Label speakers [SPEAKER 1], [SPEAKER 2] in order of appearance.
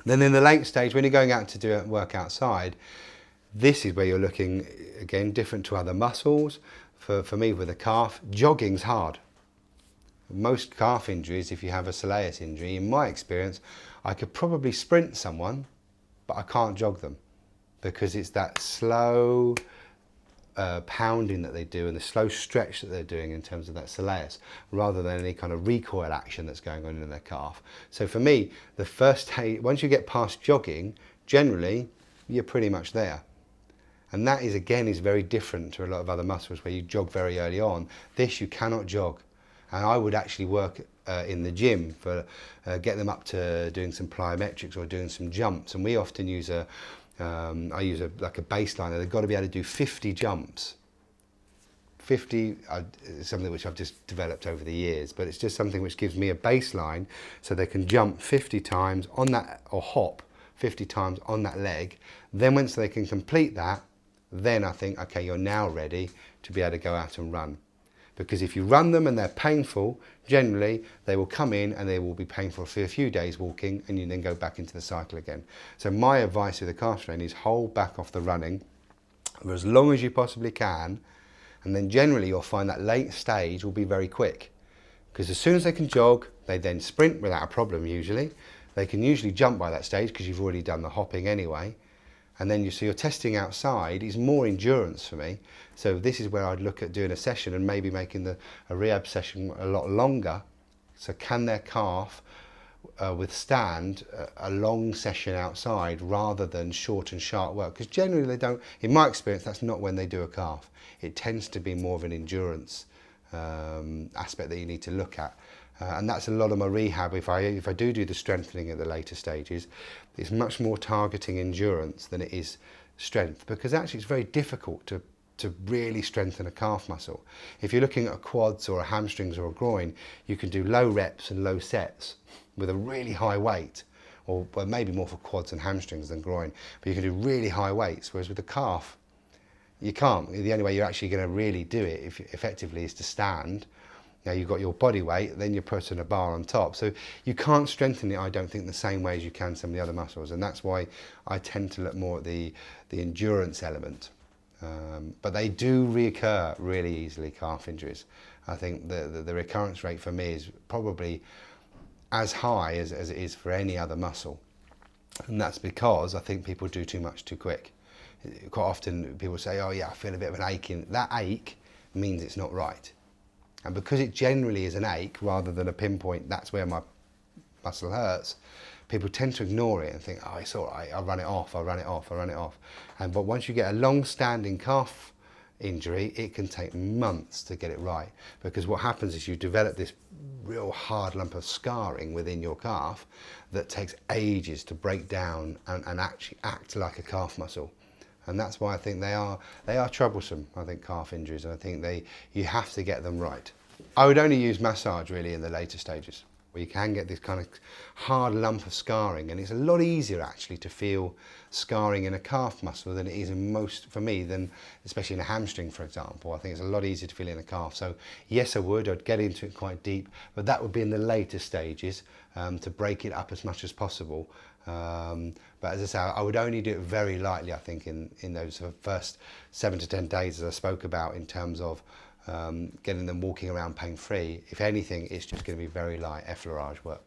[SPEAKER 1] Then in the late stage, when you're going out to do work outside, this is where you're looking, again, different to other muscles. For me, with a calf, jogging's hard. Most calf injuries, if you have a soleus injury, in my experience, I could probably sprint someone, but I can't jog them because it's that slow pounding that they do and the slow stretch that they're doing in terms of that soleus, rather than any kind of recoil action that's going on in their calf. So for me, the first stage, once you get past jogging, generally, you're pretty much there. And that is, again, is very different to a lot of other muscles where you jog very early on. This, you cannot jog. And I would actually work in the gym for get them up to doing some plyometrics or doing some jumps. And we often use I use like a baseline. They've got to be able to do 50 jumps. 50 is something which I've just developed over the years, but it's just something which gives me a baseline so they can jump 50 times on that, or hop 50 times on that leg. Then once they can complete that, then I think, okay, you're now ready to be able to go out and run. Because if you run them and they're painful, generally they will come in and they will be painful for a few days walking, and you then go back into the cycle again. So my advice with the calf training is hold back off the running for as long as you possibly can, and then generally you'll find that late stage will be very quick. Because as soon as they can jog, they then sprint without a problem usually. They can usually jump by that stage because you've already done the hopping anyway. And then so you're testing outside is more endurance for me. So this is where I'd look at doing a session and maybe making a rehab session a lot longer. So can their calf withstand a long session outside rather than short and sharp work? Because generally they don't, in my experience, that's not when they do a calf. It tends to be more of an endurance aspect that you need to look at. And that's a lot of my rehab. If I do the strengthening at the later stages, it's much more targeting endurance than it is strength, because actually it's very difficult to really strengthen a calf muscle. If you're looking at a quads or a hamstrings or a groin, you can do low reps and low sets with a really high weight, or well, maybe more for quads and hamstrings than groin, but you can do really high weights, whereas with the calf, you can't. The only way you're actually going to really do it effectively is to stand. Now you've got your body weight, then you're putting a bar on top. So you can't strengthen it, I don't think, the same way as you can some of the other muscles. And that's why I tend to look more at the endurance element. But they do reoccur really easily, calf injuries. I think the recurrence rate for me is probably as high as it is for any other muscle. And that's because I think people do too much too quick. Quite often people say, oh yeah, I feel a bit of an ache. That ache means it's not right. And because it generally is an ache rather than a pinpoint, that's where my muscle hurts, people tend to ignore it and think, oh, it's all right, I'll run it off, I'll run it off, I'll run it off. But once you get a long-standing calf injury, it can take months to get it right. Because what happens is you develop this real hard lump of scarring within your calf that takes ages to break down and actually act like a calf muscle. And that's why I think they are troublesome, I think, calf injuries, and I think you have to get them right. I would only use massage really in the later stages, where you can get this kind of hard lump of scarring, and it's a lot easier actually to feel scarring in a calf muscle than it is in most, for me, than especially in a hamstring, for example. I think it's a lot easier to feel in a calf. So yes, I'd get into it quite deep, but that would be in the later stages to break it up as much as possible. But as I say, I would only do it very lightly, I think, in those first 7 to 10 days, as I spoke about, in terms of getting them walking around pain-free. If anything, it's just going to be very light effleurage work.